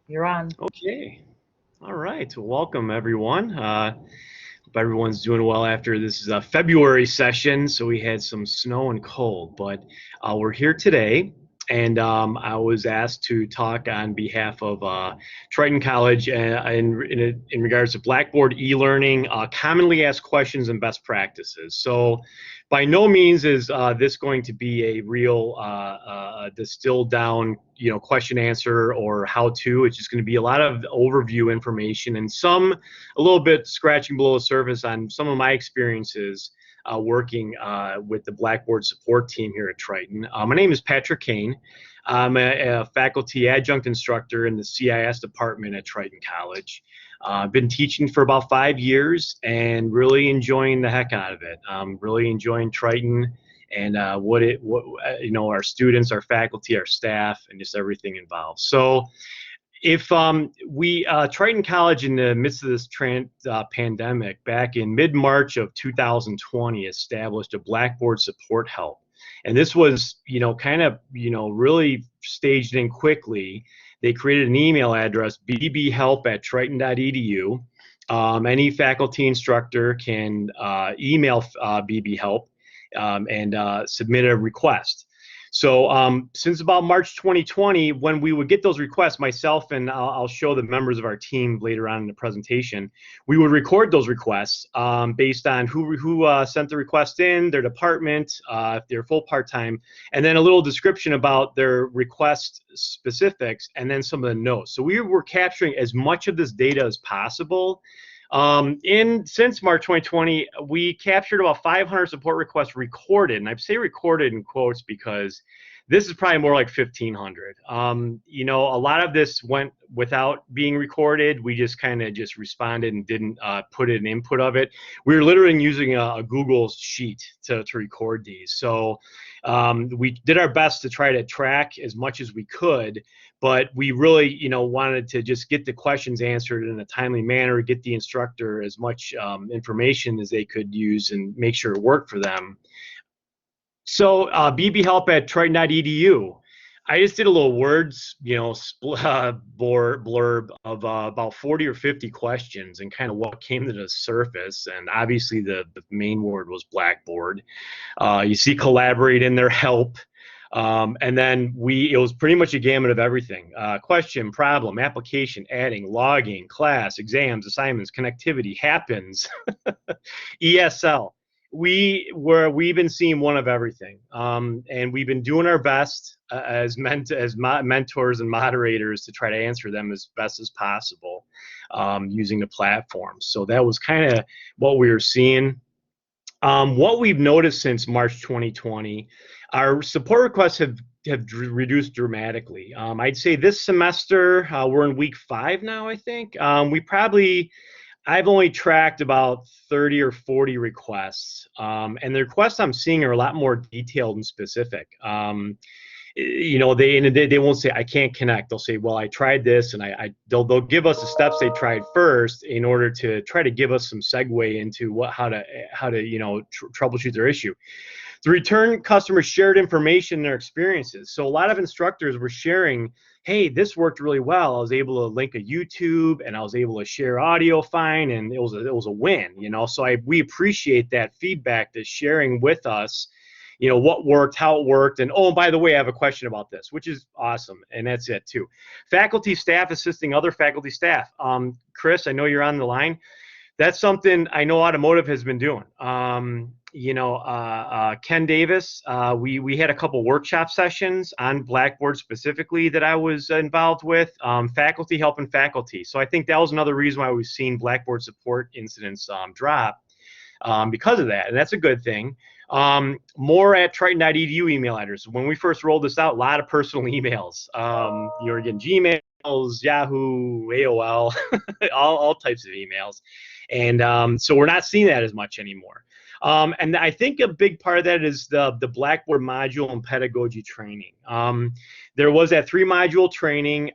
You're on. Okay. All right. Well, welcome everyone. Hope everyone's doing well after this is a February session. So we had some snow and cold, but we're here today. And I was asked to talk on behalf of Triton College in regards to Blackboard e-learning, commonly asked questions and best practices. So by no means is this going to be a real distilled down, question answer or how to. It's just going to be a lot of overview information and a little bit scratching below the surface on some of my experiences working with the Blackboard support team here at Triton. My name is Patrick Kane. I'm a faculty adjunct instructor in the CIS department at Triton College. I've been teaching for about 5 years and really enjoying the heck out of it. Really enjoying Triton and our students, our faculty, our staff, and just everything involved. So if Triton College, in the midst of this pandemic, back in mid-March of 2020, established a Blackboard Support Help. And this was, really staged in quickly. They created an email address, bbhelp@triton.edu. Any faculty instructor can email bbhelp and submit a request. So since about March 2020, when we would get those requests, myself and I'll show the members of our team later on in the presentation, we would record those requests based on who sent the request in, their department, if they're full part-time, and then a little description about their request specifics, and then some of the notes. So we were capturing as much of this data as possible. Since March 2020, we captured about 500 support requests recorded, and I say recorded in quotes because this is probably more like 1,500. A lot of this went without being recorded. We just kind of just responded and didn't put an input of it. We were literally using a Google sheet to record these. So we did our best to try to track as much as we could, but we really, wanted to just get the questions answered in a timely manner, get the instructor as much information as they could use and make sure it worked for them. So bbhelp@triton.edu. I just did a little words, blurb of about 40 or 50 questions and kind of what came to the surface. And obviously the main word was Blackboard. You see collaborate in there, help. And then it was pretty much a gamut of everything. Question, problem, application, adding, logging, class, exams, assignments, connectivity, happens, ESL. We've been seeing one of everything, and we've been doing our best as mentors and moderators to try to answer them as best as possible using the platform. So that was kind of what we were seeing. What we've noticed since March 2020, our support requests have reduced dramatically. I'd say this semester, we're in week 5 now, I think. I've only tracked about 30 or 40 requests, and the requests I'm seeing are a lot more detailed and specific. They won't say I can't connect. They'll say, well, I tried this, and they'll give us the steps they tried first in order to try to give us some segue into how to troubleshoot their issue. The return customers shared information in their experiences. So a lot of instructors were sharing, hey, this worked really well. I was able to link a YouTube, and I was able to share audio fine, and it was a win. So we appreciate that feedback, that sharing with us, what worked, how it worked, and oh, by the way, I have a question about this, which is awesome, and that's it too. Faculty staff assisting other faculty staff. Chris, I know you're on the line. That's something I know automotive has been doing. Ken Davis, we had a couple workshop sessions on Blackboard specifically that I was involved with, faculty helping faculty. So I think that was another reason why we've seen Blackboard support incidents drop because of that, and that's a good thing. More at triton.edu email address. When we first rolled this out, a lot of personal emails. You were getting Gmails, Yahoo, AOL, all types of emails. And so we're not seeing that as much anymore. And I think a big part of that is the Blackboard module and pedagogy training. There was that 3-module training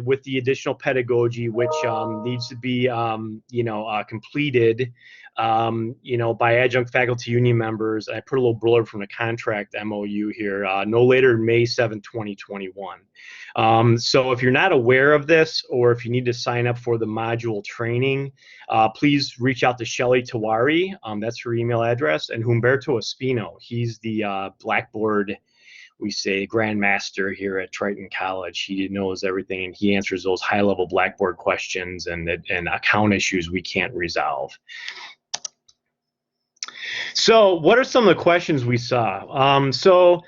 with the additional pedagogy, which needs to be completed you know, by adjunct faculty union members. I put a little blurb from the contract MOU here, no later than May 7, 2021. So if you're not aware of this, or if you need to sign up for the module training, please reach out to Shelly Tawari, that's her email address, and Humberto Espino. He's the Blackboard, we say, grandmaster here at Triton College. He knows everything, and he answers those high-level Blackboard questions and account issues we can't resolve. So what are some of the questions we saw? So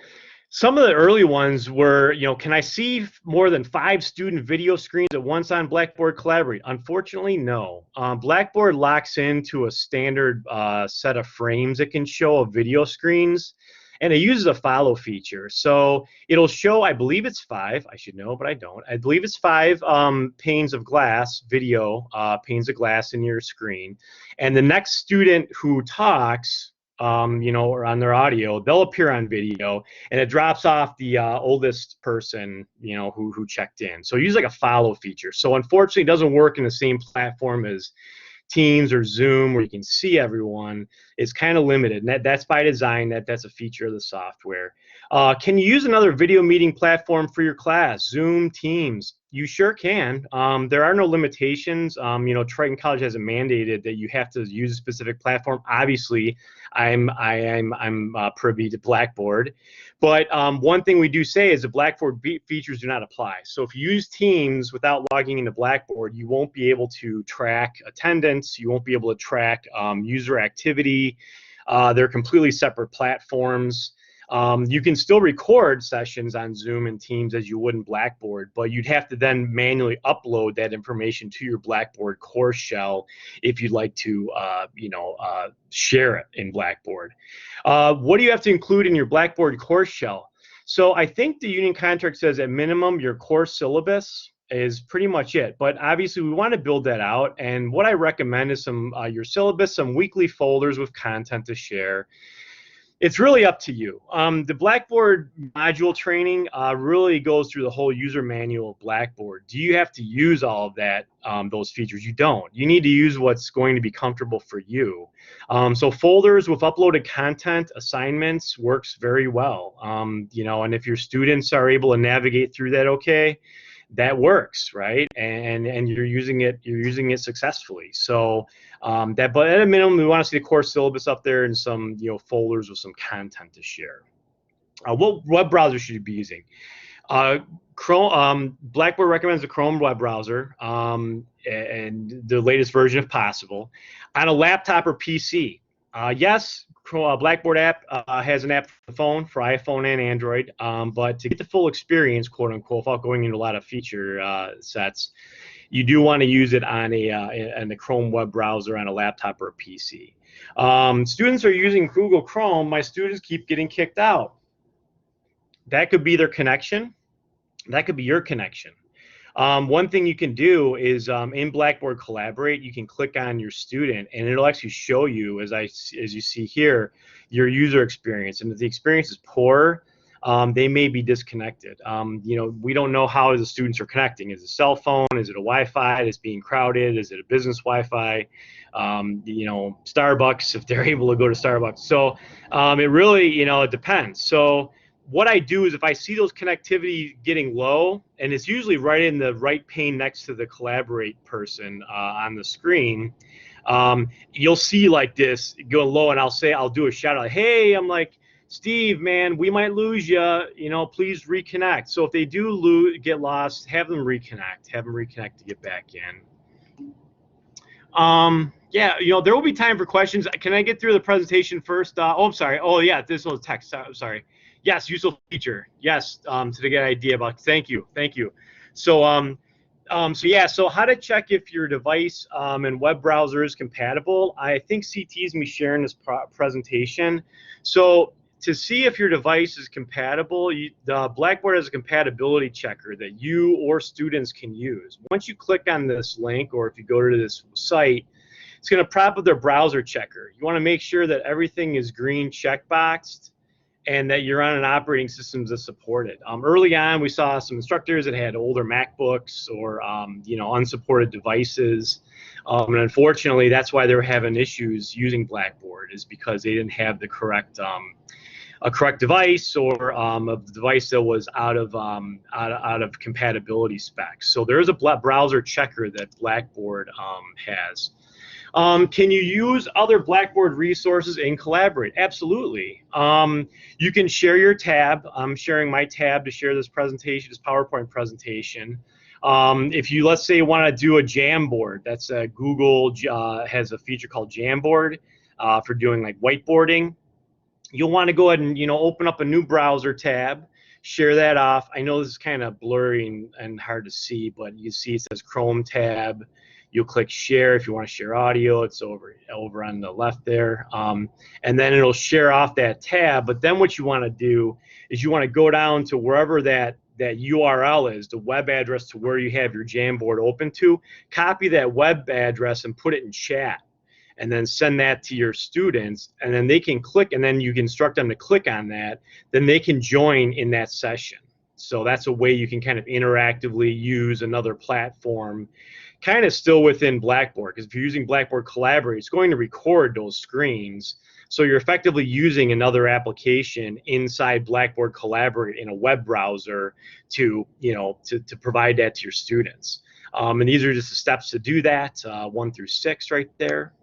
some of the early ones were, you know, can I see more than 5 student video screens at once on Blackboard Collaborate? Unfortunately, no. Blackboard locks into a standard set of frames it can show of video screens, and it uses a follow feature. So it'll show, I believe it's 5, I should know, but I don't. I believe it's 5 panes of glass, video panes of glass in your screen. And the next student who talks, you know, or on their audio, they'll appear on video, and it drops off the oldest person, you know, who checked in. So use like a follow feature. So unfortunately, it doesn't work in the same platform as Teams or Zoom where you can see everyone. It's kind of limited, and that's by design. That's a feature of the software. Can you use another video meeting platform for your class? Zoom, Teams? You sure can. There are no limitations. You know, Triton College hasn't mandated that you have to use a specific platform. Obviously, I'm privy to Blackboard, but one thing we do say is the Blackboard features do not apply. So if you use Teams without logging into Blackboard, you won't be able to track attendance. You won't be able to track user activity. They're completely separate platforms. You can still record sessions on Zoom and Teams as you would in Blackboard, but you'd have to then manually upload that information to your Blackboard course shell if you'd like to, you know, share it in Blackboard. What do you have to include in your Blackboard course shell? So I think the union contract says at minimum your course syllabus is pretty much it, but obviously we want to build that out, and what I recommend is some your syllabus, some weekly folders with content to share. It's really up to you. The Blackboard module training really goes through the whole user manual of Blackboard. Do you have to use all of that, those features? You don't. You need to use what's going to be comfortable for you. So folders with uploaded content, assignments works very well. You know, and if your students are able to navigate through that, okay, that works, right? And you're using it successfully. So but at a minimum, we want to see the course syllabus up there and some, you know, folders with some content to share. What web browser should you be using? Chrome. Blackboard recommends the Chrome web browser and the latest version if possible. On a laptop or PC, yes, Blackboard app has an app for the phone, for iPhone and Android, but to get the full experience, quote unquote, without going into a lot of feature sets, you do want to use it on the Chrome web browser on a laptop or a PC. Students are using Google Chrome. My students keep getting kicked out. That could be their connection. That could be your connection. One thing you can do is in Blackboard Collaborate, you can click on your student, and it'll actually show you, as you see here, your user experience. And if the experience is poor, they may be disconnected. You know, we don't know how the students are connecting. Is it a cell phone? Is it a Wi-Fi that's being crowded? Is it a business Wi-Fi? You know, Starbucks, if they're able to go to Starbucks. So it really, you know, it depends. So what I do is if I see those connectivity getting low, and it's usually right in the right pane next to the Collaborate person on the screen, you'll see like this going low, and I'll do a shout out. Hey, I'm like, Steve, man, we might lose you. You know, please reconnect. So if they do get lost, have them reconnect. Have them reconnect to get back in. Yeah, you know, there will be time for questions. Can I get through the presentation first? Oh, I'm sorry. Oh, yeah, this was text. Sorry. Yes, useful feature. Yes, to get an idea about. Thank you. So, yeah. So, how to check if your device and web browser is compatible? I think CT is gonna be sharing this presentation. So, to see if your device is compatible, the Blackboard has a compatibility checker that you or students can use. Once you click on this link, or if you go to this site, it's going to prop up their browser checker. You want to make sure that everything is green checkboxed and that you're on an operating system that support it. Early on, we saw some instructors that had older MacBooks or unsupported devices, and unfortunately, that's why they were having issues using Blackboard, is because they didn't have the correct a correct device, or a device that was out of compatibility specs. So there's a browser checker that Blackboard has. Can you use other Blackboard resources and collaborate? Absolutely. You can share your tab. I'm sharing my tab to share this presentation, this PowerPoint presentation. If you, let's say, want to do a Jamboard, that's Google has a feature called Jamboard for doing like whiteboarding. You'll want to go ahead and open up a new browser tab, share that off. I know this is kind of blurry and hard to see, but you see it says Chrome tab. You'll click share if you want to share audio. It's over on the left there, and then it'll share off that tab. But then what you want to do is you want to go down to wherever that URL is, the web address to where you have your Jamboard open to. Copy that web address and put it in chat, and then send that to your students, and then they can click, and then you can instruct them to click on that. Then they can join in that session. So that's a way you can kind of interactively use another platform, kind of still within Blackboard, because if you're using Blackboard Collaborate, it's going to record those screens. So you're effectively using another application inside Blackboard Collaborate in a web browser to provide that to your students. And these are just the steps to do that, 1 through 6 right there.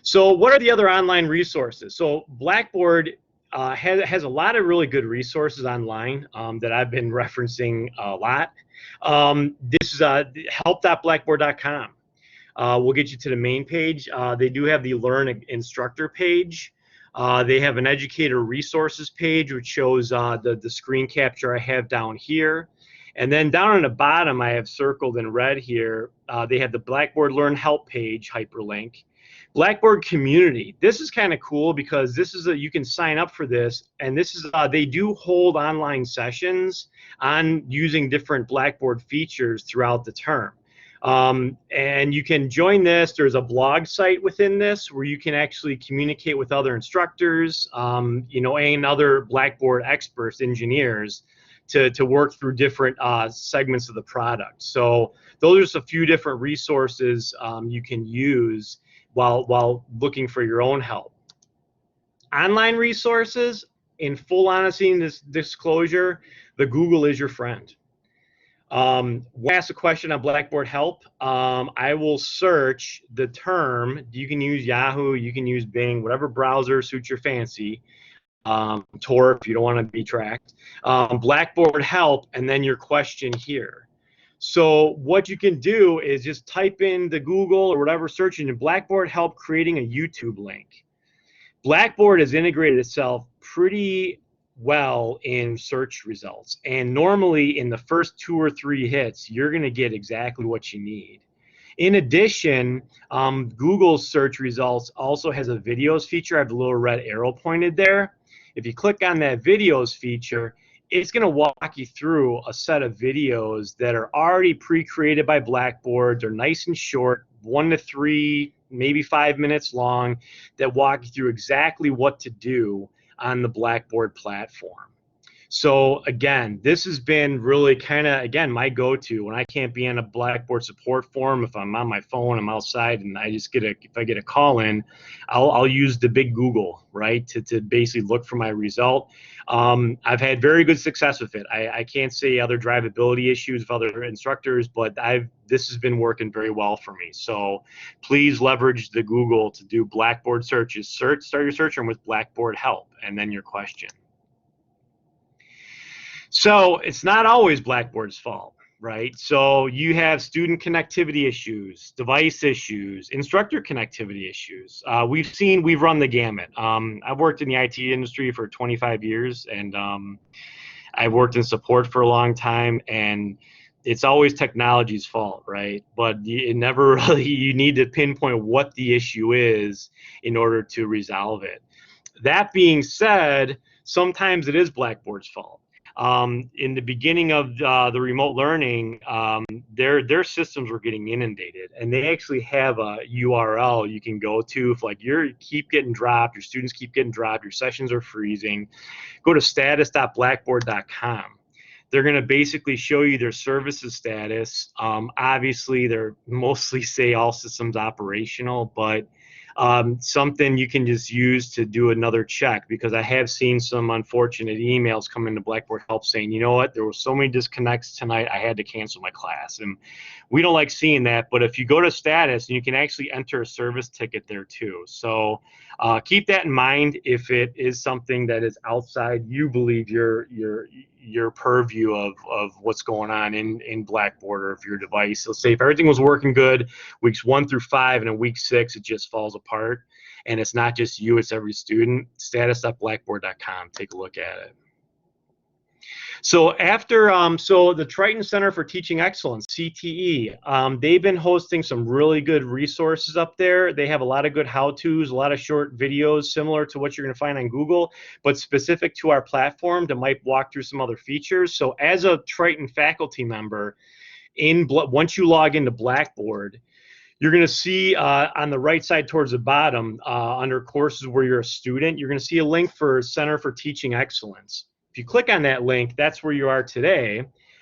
So what are the other online resources? So Blackboard has a lot of really good resources online that I've been referencing a lot. This is help.blackboard.com. We'll get you to the main page. They do have the Learn Instructor page. They have an Educator Resources page, which shows the screen capture I have down here. And then down on the bottom, I have circled in red here, they have the Blackboard Learn Help page hyperlink. Blackboard Community. This is kind of cool because this is you can sign up for this, and this is they do hold online sessions on using different Blackboard features throughout the term. And you can join this. There's a blog site within this where you can actually communicate with other instructors, and other Blackboard experts, engineers, to work through different segments of the product. So those are just a few different resources you can use while looking for your own help. Online resources, in full honesty and disclosure, the Google is your friend. When I ask a question on Blackboard Help, I will search the term. You can use Yahoo, you can use Bing, whatever browser suits your fancy. Tor if you don't want to be tracked. Blackboard Help, and then your question here. So what you can do is just type in the Google or whatever search engine, Blackboard Help creating a YouTube link. Blackboard has integrated itself pretty well in search results, and normally in the first 2 or 3 hits, you're going to get exactly what you need. In addition, Google's search results also has a videos feature. I have a little red arrow pointed there. If you click on that videos feature, it's going to walk you through a set of videos that are already pre-created by Blackboard. They're nice and short, 1 to 3, maybe 5 minutes long, that walk you through exactly what to do on the Blackboard platform. So again, this has been really kind of, again, my go-to when I can't be on a Blackboard support forum. If I'm on my phone, I'm outside, and I just if I get a call in, I'll use the big Google, right, to basically look for my result. I've had very good success with it. I can't say other drivability issues with other instructors, but this has been working very well for me. So please leverage the Google to do Blackboard searches. Start your search term with Blackboard Help, and then your question. So it's not always Blackboard's fault, right? So you have student connectivity issues, device issues, instructor connectivity issues. We've run the gamut. I've worked in the IT industry for 25 years, and I've worked in support for a long time, and it's always technology's fault, right? But it never really, you need to pinpoint what the issue is in order to resolve it. That being said, sometimes it is Blackboard's fault. In the beginning of the remote learning, their systems were getting inundated, and they actually have a URL you can go to if like you keep getting dropped, your students keep getting dropped, your sessions are freezing. Go to status.blackboard.com. They're going to basically show you their services status. Obviously, they're mostly say all systems operational, but something you can just use to do another check, because I have seen some unfortunate emails come into Blackboard Help saying, you know what, there were so many disconnects tonight, I had to cancel my class. And we don't like seeing that, but if you go to status, you can actually enter a service ticket there too. So keep that in mind if it is something that is outside you believe your purview of what's going on in Blackboard or if your device. So say if everything was working good weeks 1 through 5, and in week 6 it just falls apart, and it's not just you, it's every student, status.blackboard.com. Take a look at it. So after, so the Triton Center for Teaching Excellence, CTE, they've been hosting some really good resources up there. They have a lot of good how-tos, a lot of short videos similar to what you're going to find on Google, but specific to our platform that might walk through some other features. So as a Triton faculty member, once you log into Blackboard, you're going to see on the right side towards the bottom, under courses where you're a student, you're going to see a link for Center for Teaching Excellence. If you click on that link, that's where you are today.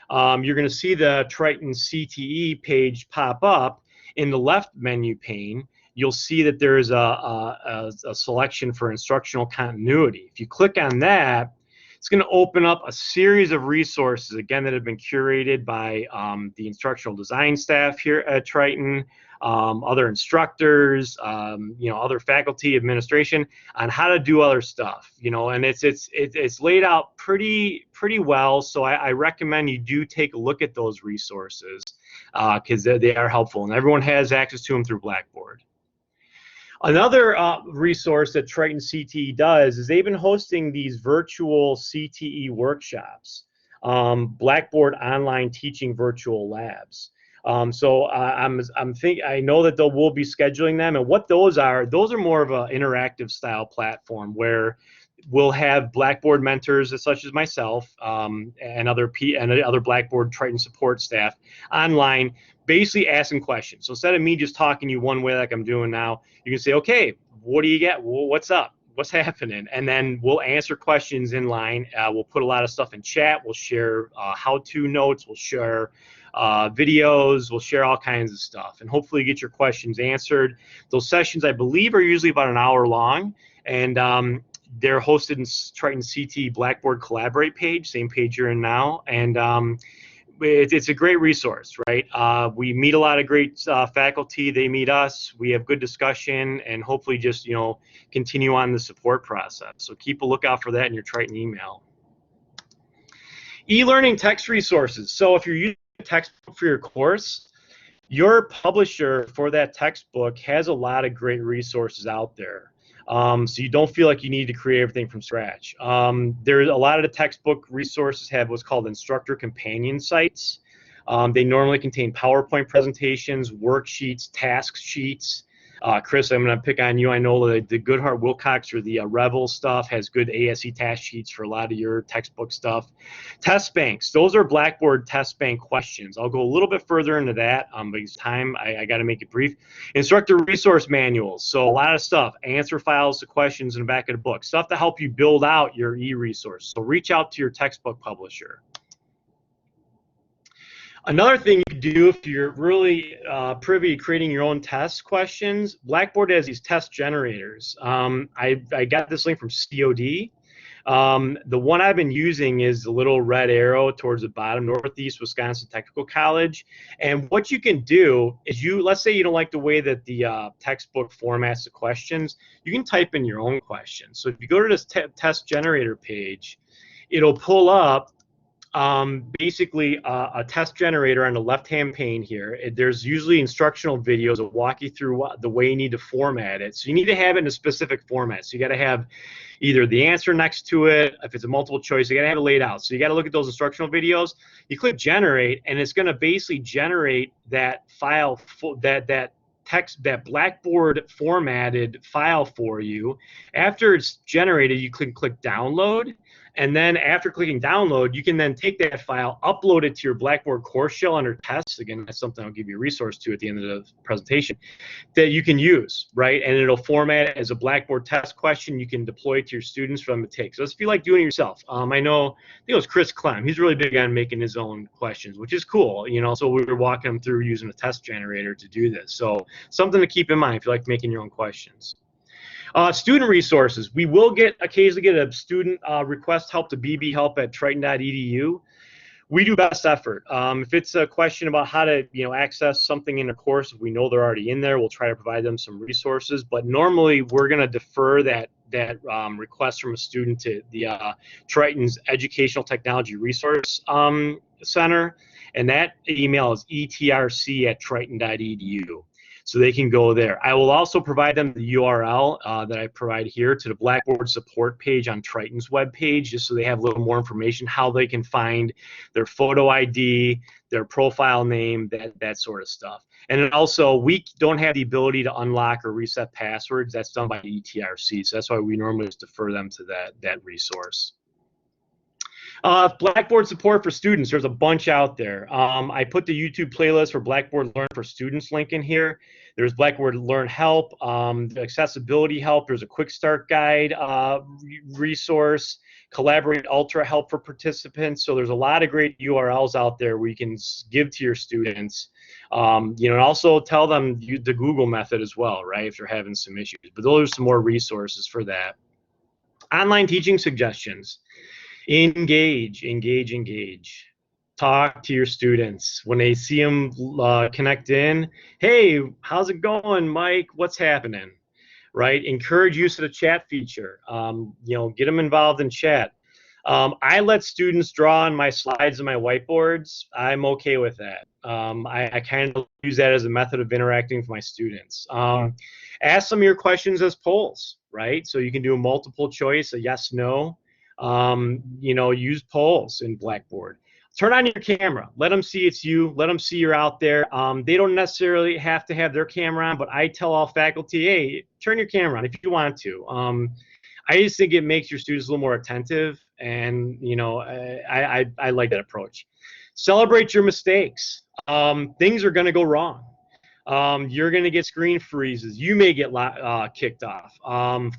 You're going to see the Triton CTE page pop up in the left menu pane. You'll see that there's a selection for instructional continuity. If you click on that, it's going to open up a series of resources, again, that have been curated by the instructional design staff here at Triton, other instructors, other faculty, administration, on how to do other stuff, and it's laid out pretty well. So I recommend you do take a look at those resources because they are helpful, and everyone has access to them through Blackboard. Another resource that Triton CTE does is they've been hosting these virtual CTE workshops, Blackboard Online Teaching Virtual Labs. So I know that they will be scheduling them, and what those are more of an interactive style platform where we'll have Blackboard mentors such as myself and other Blackboard Triton support staff online, basically asking questions. So instead of me just talking to you one way like I'm doing now, you can say, okay, what do you get? What's up? What's happening? And then we'll answer questions in line. We'll put a lot of stuff in chat. We'll share how-to notes. We'll share videos. We'll share all kinds of stuff, and hopefully get your questions answered. Those sessions, I believe, are usually about an hour long, and they're hosted in Triton CTE Blackboard Collaborate page, same page you're in now, and it's a great resource, right? We meet a lot of great faculty. They meet us. We have good discussion, and hopefully just continue on the support process. So keep a lookout for that in your Triton email. E-learning text resources. So if you're using a textbook for your course, your publisher for that textbook has a lot of great resources out there. So you don't feel like you need to create everything from scratch. There's a lot of the textbook resources have what's called instructor companion sites. They normally contain PowerPoint presentations, worksheets, task sheets. Chris, I'm going to pick on you. I know the Goodhart Wilcox or the Revel stuff has good ASE task sheets for a lot of your textbook stuff. Test banks, those are Blackboard test bank questions. I'll go a little bit further into that because time, I got to make it brief. Instructor resource manuals, so a lot of stuff, answer files to questions in the back of the book, stuff to help you build out your e-resource. So reach out to your textbook publisher. Another thing you can do if you're really privy to creating your own test questions, Blackboard has these test generators. I got this link from COD. The one I've been using is the little red arrow towards the bottom, Northeast Wisconsin Technical College. And what you can do is let's say you don't like the way that the textbook formats the questions, you can type in your own questions. So if you go to this test generator page, it'll pull up basically a test generator on the left-hand pane here. There's usually instructional videos that walk you through the way you need to format it. So you need to have it in a specific format. So you got to have either the answer next to it. If it's a multiple choice, you got to have it laid out. So you got to look at those instructional videos. You click generate, and it's going to basically generate that file, that Blackboard formatted file for you. After it's generated, you can click download, And then after clicking download, you can then take that file, upload it to your Blackboard course shell under tests. Again, that's something I'll give you a resource to at the end of the presentation that you can use, right? And it'll format it as a Blackboard test question. You can deploy it to your students for them to take. So if you like doing it yourself, I think it was Chris Clem. He's really big on making his own questions, which is cool. So we were walking him through using a test generator to do this. So something to keep in mind if you like making your own questions. Student resources. We will occasionally get a student request help to bbhelp@triton.edu. We do best effort. If it's a question about how to access something in a course, if we know they're already in there, we'll try to provide them some resources. But normally we're going to defer that request from a student to the Triton's Educational Technology Resource Center, and that email is etrc@triton.edu. So they can go there. I will also provide them the URL that I provide here to the Blackboard Support page on Triton's webpage, just so they have a little more information, how they can find their photo ID, their profile name, that sort of stuff. And then also, we don't have the ability to unlock or reset passwords. That's done by ETRC, so that's why we normally just defer them to that resource. Blackboard support for students, there's a bunch out there. I put the YouTube playlist for Blackboard Learn for Students link in here. There's Blackboard Learn Help, the accessibility help, there's a quick start guide resource, Collaborate Ultra help for participants. So there's a lot of great URLs out there where you can give to your students. And also tell them the Google method as well, right, if they're having some issues. But those are some more resources for that. Online teaching suggestions. Engage. Talk to your students. When they see them connect in, hey, how's it going, Mike? What's happening? Right? Encourage use of the chat feature. Get them involved in chat. I let students draw on my slides and my whiteboards. I'm okay with that. I kind of use that as a method of interacting with my students. Ask some of your questions as polls, right? So you can do a multiple choice, a yes, no. Use polls in Blackboard. Turn on your camera. Let them see it's you. Let them see you're out there. They don't necessarily have to have their camera on, but I tell all faculty, hey, turn your camera on if you want to. I just think it makes your students a little more attentive, and I like that approach. Celebrate your mistakes. Things are going to go wrong. You're going to get screen freezes. You may get kicked off.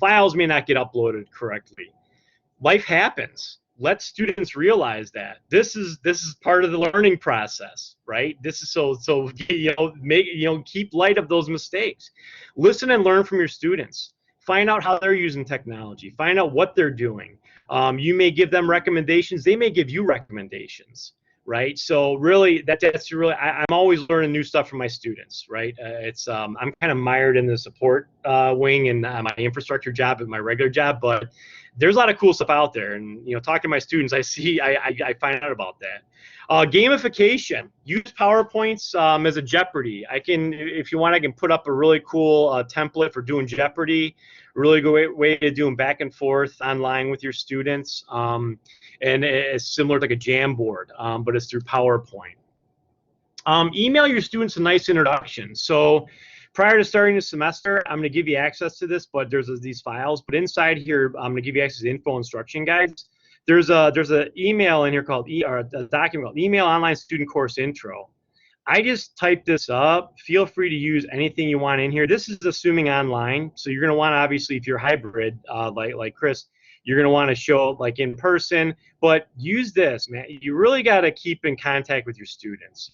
Files may not get uploaded correctly. Life happens. Let students realize that this is part of the learning process, right? This is so keep light of those mistakes. Listen and learn from your students. Find out how they're using technology. Find out what they're doing. You may give them recommendations. They may give you recommendations, right? So really, that's really, I'm always learning new stuff from my students, right? I'm kind of mired in the support wing and my infrastructure job and my regular job, but there's a lot of cool stuff out there, and talking to my students, I find out about that. Gamification. Use PowerPoints as a Jeopardy. If you want, I can put up a really cool template for doing Jeopardy. Really good way to do them back and forth online with your students, and it's similar to like a Jamboard, but it's through PowerPoint. Email your students a nice introduction. So prior to starting the semester, I'm going to give you access to this, but there's these files. But inside here, I'm going to give you access to info instruction guides. There's an email in here called a document called Email Online Student Course Intro. I just typed this up. Feel free to use anything you want in here. This is assuming online, so you're going to want to, obviously, if you're hybrid like Chris, you're going to want to show like in person, but use this, man. You really got to keep in contact with your students.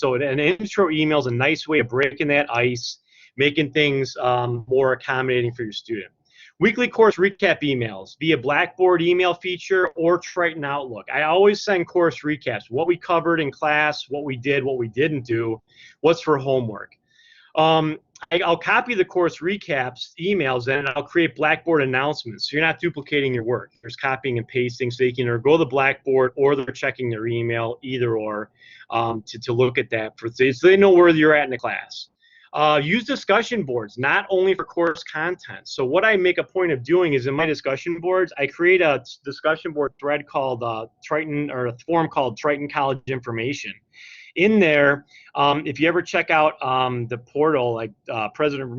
So an intro email is a nice way of breaking that ice, making things more accommodating for your student. Weekly course recap emails via Blackboard email feature or Triton Outlook. I always send course recaps, what we covered in class, what we did, what we didn't do, what's for homework. I'll copy the course recaps emails and I'll create Blackboard announcements. So you're not duplicating your work. There's copying and pasting, so they can either go to the Blackboard or they're checking their email, either or, to look at that so they know where you're at in the class. Use discussion boards, not only for course content. So what I make a point of doing is in my discussion boards, I create a discussion board thread called Triton, or a forum called Triton College Information. in there, if you ever check out the portal, like President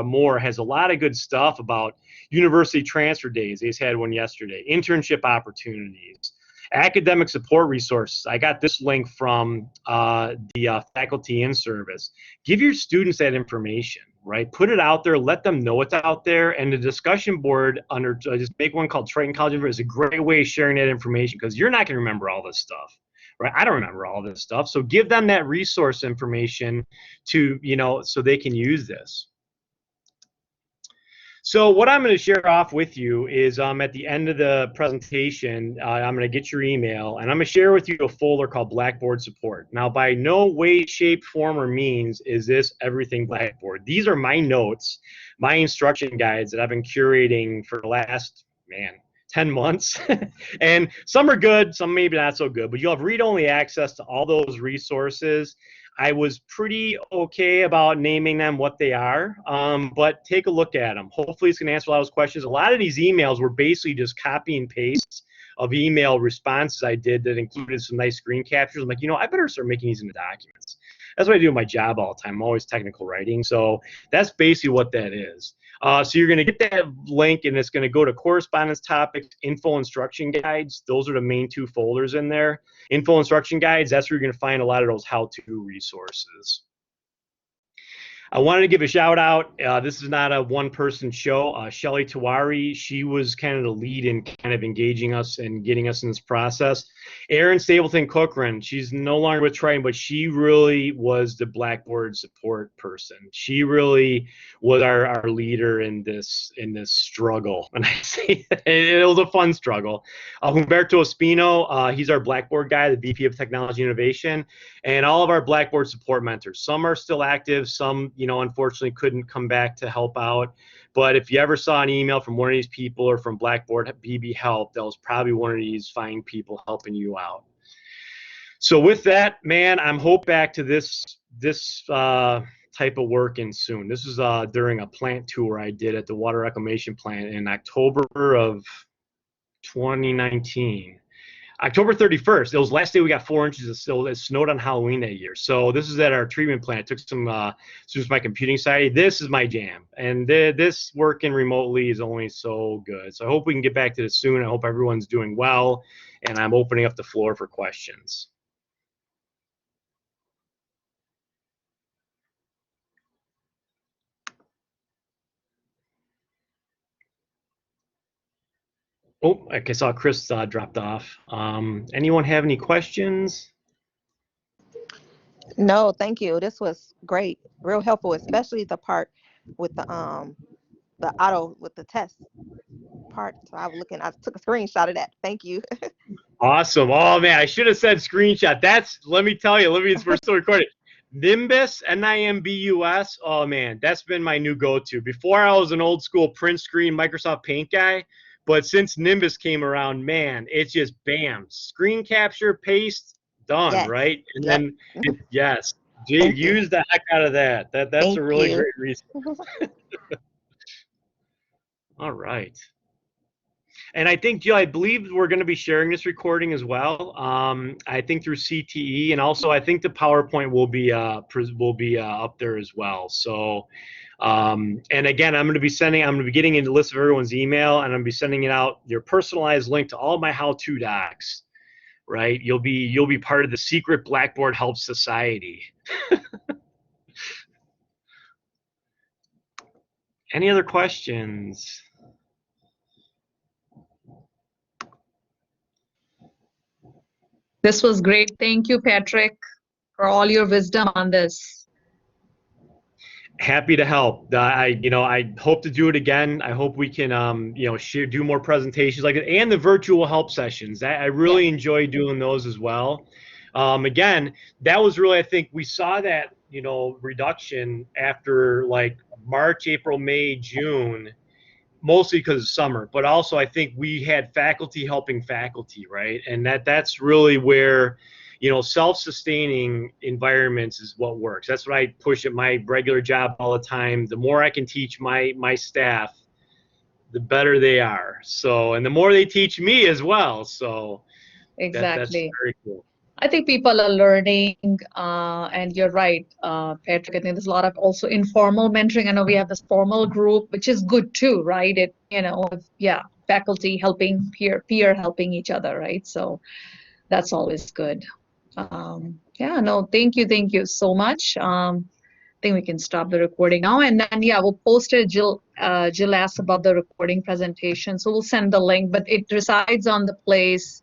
Moore has a lot of good stuff about university transfer days. He's had one yesterday, internship opportunities, academic support resources. I got this link from the faculty in service. Give your students that information, right? Put it out there, let them know it's out there. And the discussion board under, just make one called Triton College is a great way of sharing that information, because you're not going to remember all this stuff, right? I don't remember all this stuff. So give them that resource information to, so they can use this. So what I'm going to share off with you is at the end of the presentation, I'm going to get your email, and I'm going to share with you a folder called Blackboard Support. Now, by no way, shape, form, or means is this everything Blackboard. These are my notes, my instruction guides that I've been curating for the last, 10 months. And some are good, some maybe not so good, but you'll have read-only access to all those resources. I was pretty okay about naming them what they are, but take a look at them. Hopefully it's going to answer a lot of those questions. A lot of these emails were basically just copy and paste of email responses I did that included some nice screen captures. I'm like, I better start making these into documents. That's what I do in my job all the time. I'm always technical writing. So that's basically what that is. So you're going to get that link, and it's going to go to correspondence topics, info instruction guides. Those are the main two folders in there. Info instruction guides, that's where you're going to find a lot of those how-to resources. I wanted to give a shout out. This is not a one-person show. Shelly Tawari, she was kind of the lead in kind of engaging us and getting us in this process. Erin Stapleton Cochran, she's no longer with Triton, but she really was the Blackboard support person. She really was our leader in this struggle. And I say it was a fun struggle. Humberto Espino, he's our Blackboard guy, the VP of Technology Innovation, and all of our Blackboard support mentors. Some are still active, some unfortunately couldn't come back to help out. But if you ever saw an email from one of these people or from Blackboard Help, that was probably one of these fine people helping you out. So with that, man, I'm hope back to this type of work in soon. This is during a plant tour I did at the water reclamation plant in October of 2019. October 31st, it was the last day we got 4 inches of snow. It snowed on Halloween that year. So this is at our treatment plant. It took some students my computing side. This is my jam. And this working remotely is only so good. So I hope we can get back to this soon. I hope everyone's doing well. And I'm opening up the floor for questions. Oh, I saw Chris dropped off. Anyone have any questions? No, thank you. This was great, real helpful, especially the part with the auto with the test part. So I was looking, I took a screenshot of that. Thank you. Awesome. Oh man, I should have said screenshot. Let me tell you, we're still recording. Nimbus, Nimbus. Oh man, that's been my new go-to. Before I was an old school print screen Microsoft Paint guy, but since Nimbus came around, man, it's just bam, screen capture, paste, done, yes. Right? And then yes, use the heck out of that. That's a really great resource. All right. And I think, Jill, I believe we're going to be sharing this recording as well. I think through CTE, and also I think the PowerPoint will be up there as well. So, and again, I'm going to be getting into the list of everyone's email, and I'm going to be sending it out your personalized link to all my how-to docs. Right? You'll be part of the secret Blackboard Help Society. Any other questions? This was great. Thank you, Patrick, for all your wisdom on this. Happy to help. I hope to do it again. I hope we can, do more presentations like that, and the virtual help sessions. I really enjoy doing those as well. Again, that was really, I think we saw that, reduction after like March, April, May, June, mostly because of summer, but also I think we had faculty helping faculty, right? And that's really where, self-sustaining environments is what works. That's what I push at my regular job all the time. The more I can teach my staff, the better they are. So, and the more they teach me as well. So exactly. That's very cool. I think people are learning, and you're right, Patrick. I think there's a lot of also informal mentoring. I know we have this formal group, which is good too, right? Yeah, faculty helping peer helping each other, right? So that's always good. Yeah, no, thank you so much. I think we can stop the recording now, and then yeah, we'll post it. Jill asked about the recording presentation, so we'll send the link, but it resides on the place